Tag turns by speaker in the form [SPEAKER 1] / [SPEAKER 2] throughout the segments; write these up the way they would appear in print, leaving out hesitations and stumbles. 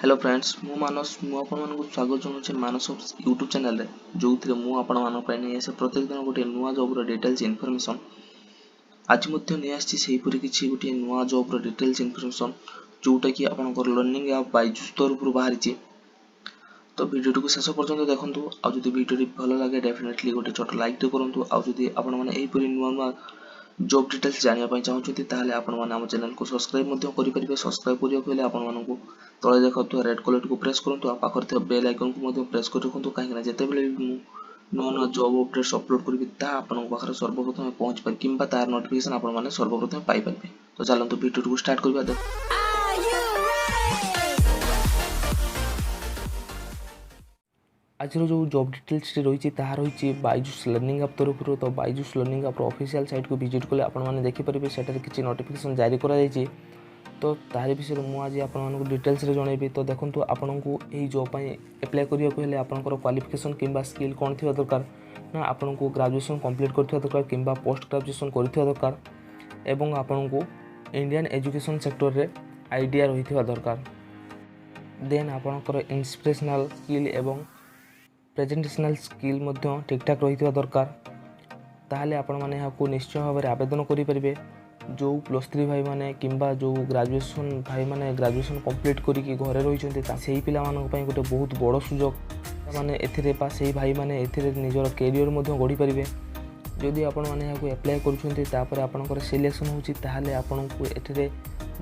[SPEAKER 1] Hello friends मु मानस मु आपको स्वागत जनाऊँ मानस यूट्यूब चैनल रे जो थे मु नहीं आसे प्रत्येक दिन गोटे नुआ जॉब डिटेल्स इनफॉरमेशन आज नहीं आसी किसी गोटे नुआ जॉब डिटेल्स इनफॉरमेशन जोटा कि आपंकर लर्निंग ऐप बायजूस तरफ बाहरी। तो वीडियो को शेष पर्यंत देखूँ आदि वीडियो भल लगे डेफिनेटली गोटे छोट लाइक करूँ आदि आपरी नुआ नुआ जॉब डिटेल्स जानापी चाहते हैं आम चैनल को सब्सक्राइब करेंगे। सब्सक्राइब करने आपको तले देखा रेड कलर को प्रेस करूँ पाखे बेल आइकन को प्रेस कर रखुँ कहीं जिते नुआ नुआ जॉब अपडेट्स अपलोड करी पाखे सर्वप्रथम पहुँच पाए कि तार नोटिफिकेशन आपने सर्वप्रथम पाइपर। तो चलते वीडियो को स्टार्ट करवा। आज जो जॉब डिटेल्स रही रही बायजूस लर्निंग ऐप तरफ। तो Byju's learning app official site को विजिट कले आपने देखिपारे से किसी नोटिफिकेशन जारी कर तो तार विषय में मुझे आपको डिटेल्स जनइबी। तो देखो आपन को यही जॉब एप्लाई करने को हेले आपनकर क्वालिफिकेशन किंबा स्किल कौन थी दरकार ना आपन को ग्रेजुएशन कंप्लीट कर दरकार किंबा पोस्ट ग्रेजुएशन कर दरकार एवं आपन को इंडियन एजुकेशन सेक्टर रे आइडिया रही दरकार। देन आपनकर इंस्पिरेशनल स्किल एवं प्रेजेंटेशनल स्किल ठीक ठाक रही दरकार। ताहले आपण माने यहाँ निश्चय भाव में आवेदन करेंगे। जो +3 भाई माने किंबा जो ग्रेजुएशन भाई माने ग्रेजुएशन कंप्लीट करिकी घरे रही से पिला गोटे बहुत बड़ सुजोग माने एथिरे पा से भाई माने एथिरे निजर कैरियर गढ़ी पारे। जदि आपण माने यहाँ एप्लाई कर आपनकर सिलेक्शन होची ताहले आपण को एथिरे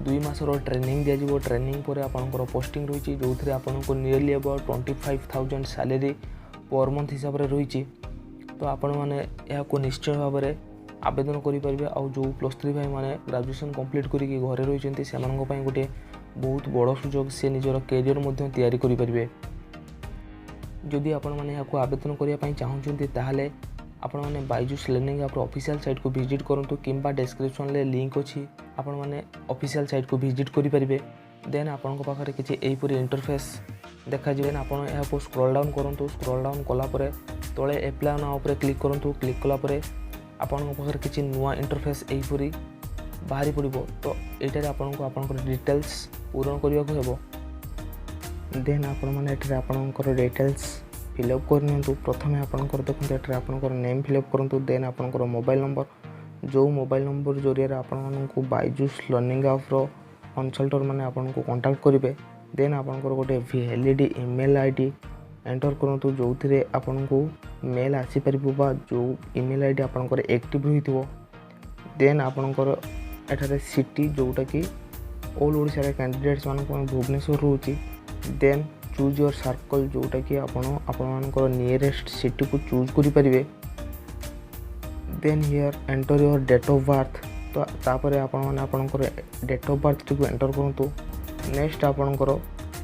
[SPEAKER 1] 2 मासर ट्रेनिंग दिया। ट्रेनिंग पर आपनकर पोस्टिंग रही जो थे आपको nearly about 25,000 salary per month हिसाब से रही। तो आपण मैंने यहाँ निश्चय भाव में आवेदन करेंगे। आउ जो +3 भाई माने ग्रेजुएशन कंप्लीट करिकी घरे रही से गोटे बहुत बड़ सुजोग से निजर कैरियर तैयारी करेंगे। जदि आपण मैंने यहाँ आवेदन करने चाहते ताहले आपण मैंने Byju's learning app official site को विजिट करूँ किंबा डिस्क्रिप्शन में लिंक अच्छी आपण मैंने ऑफिशियल साइट को विजिट करेंगे। देन आपण पाखे किसी यहीपरी इंटरफेस देखा आप स्क्रॉल डाउन करूँ। स्क्रॉल डाउन कलापर तले एप्लाई नाउ पर क्लिक करूँ। क्लिक कलापर आपण पाखे किसी नुआ इंटरफेस यहीपरी बाहरी पड़ो। तो ये आपंकर डिटेल्स पूरण करने को हेबो। देन आपंकर डिटेल्स फिलअप कर प्रथम आपंकर देखते ये आपंकर नेम फिलअप करूँ। देन आपंकर मोबाइल नंबर जो मोबाइल नंबर जरिए आपको बायजूस लर्निंग ऐप कंसल्टर मैंने आपको कांटेक्ट करेंगे। देन आपंकर गोटे वैलिड ईमेल आईडी एंटर करूँ जो थे आपन को मेल आसीपर जो ईमेल आईडी आपंकर एक्टिव रही थो। देन आपंकर एठारे सिटी जोटा कि ऑल ओडिशा कैंडिडेट्स मानक भुवनेश्वर रोची। देन चूज योर सर्कल जोटा कि आपंकर नियरेस्ट सिटी को चूज करेंगे। Then here enter your date of birth. तो तापर आपंकर डेट ऑफ बर्थ को एंटर करूँ। नेक्स्ट आपंकर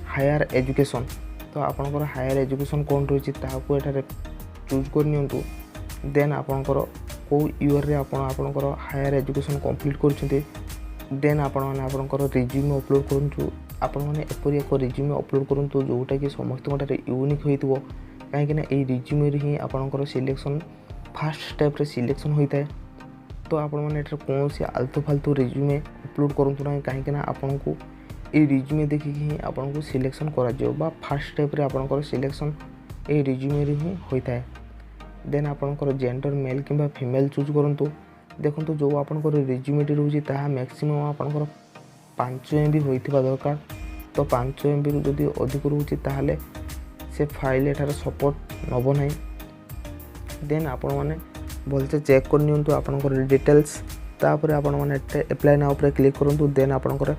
[SPEAKER 1] हायर एजुकेशन। तो आपंकर हायर एजुकेशन कौन रही है चूज करनी। देन आपंकर कौ ईयर रे आपंकर हायर एजुकेशन कंप्लीट कर। देन आपंकर रिज्यूमे अपलोड करूँ। आपने एपरी एक रिज्यूमे अपलोड करूँ जोटा कि समस्त यूनिक हो कहीं रिज्यूमे ही आपंकर सिलेक्शन फास्ट स्टेप रे सिलेक्शन होता है। तो आपने कौन सी आलतू फालतू रिज्यूमे अपलोड करूँ ना कहीं आपन को ये रिज्यूमे देखिए ही आपको सिलेक्शन करा फास्ट स्टेप रे आपंकर सिलेक्शन ये रिज्यूमे ही होता है। देन आपंकर जेंडर मेल किंबा फीमेल चूज करूँ। देखो जो आपंकर रिज्यूमे रोचे मैक्सिमम आपंकर 5 MB होता दरकार। तो 5 MB रु जदि अधिक रोचे ताहले से फाइल एठार सपोर्ट नब ना। देन आपण मैंने भलसे चेक कर आपंकर डिटेल्स तापर आपण मैंने एप्लाई नाउ पर क्लिक करूँ। देन आपंकर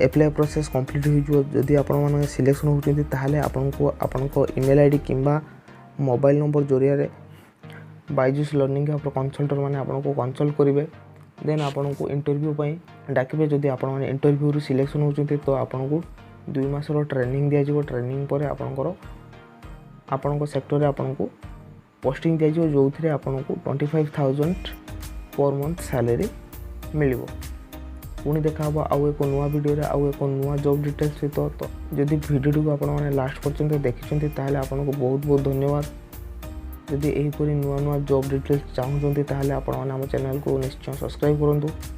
[SPEAKER 1] एप्लाई प्रोसेस कंप्लीट हो जदि आपण सिलेक्शन होती ताहले आपनको ईमेल आईडी किंबा मोबाइल नंबर जरिए बायजूस लर्निंग ऐप कंसल्टर मैंने आपको कंसल्ट करेंगे। देन आपको इंटरव्यू डाकिबे। जदि आपण इंटरव्यू सिलेक्शन होती तो आपको 2 मासर ट्रेनिंग दिया। ट्रेनिंग पर आपंक सेक्टर आपको पोस्टिंग दिया जो थे आपको 25,000 पर मंथ सैलरी मिल। पुणी देखा आउ एक नुआ वीडियो आउ एक नुआ जॉब डिटेल्स सहित। तो जदि वीडियो को आपने लास्ट पर्यंत देखते ताहले आपको बहुत बहुत धन्यवाद। जदि यहीपरी नुआ नुआ जॉब डिटेल्स चाहते ताहले आपन आम चैनल को निश्चय सब्सक्राइब करूँ।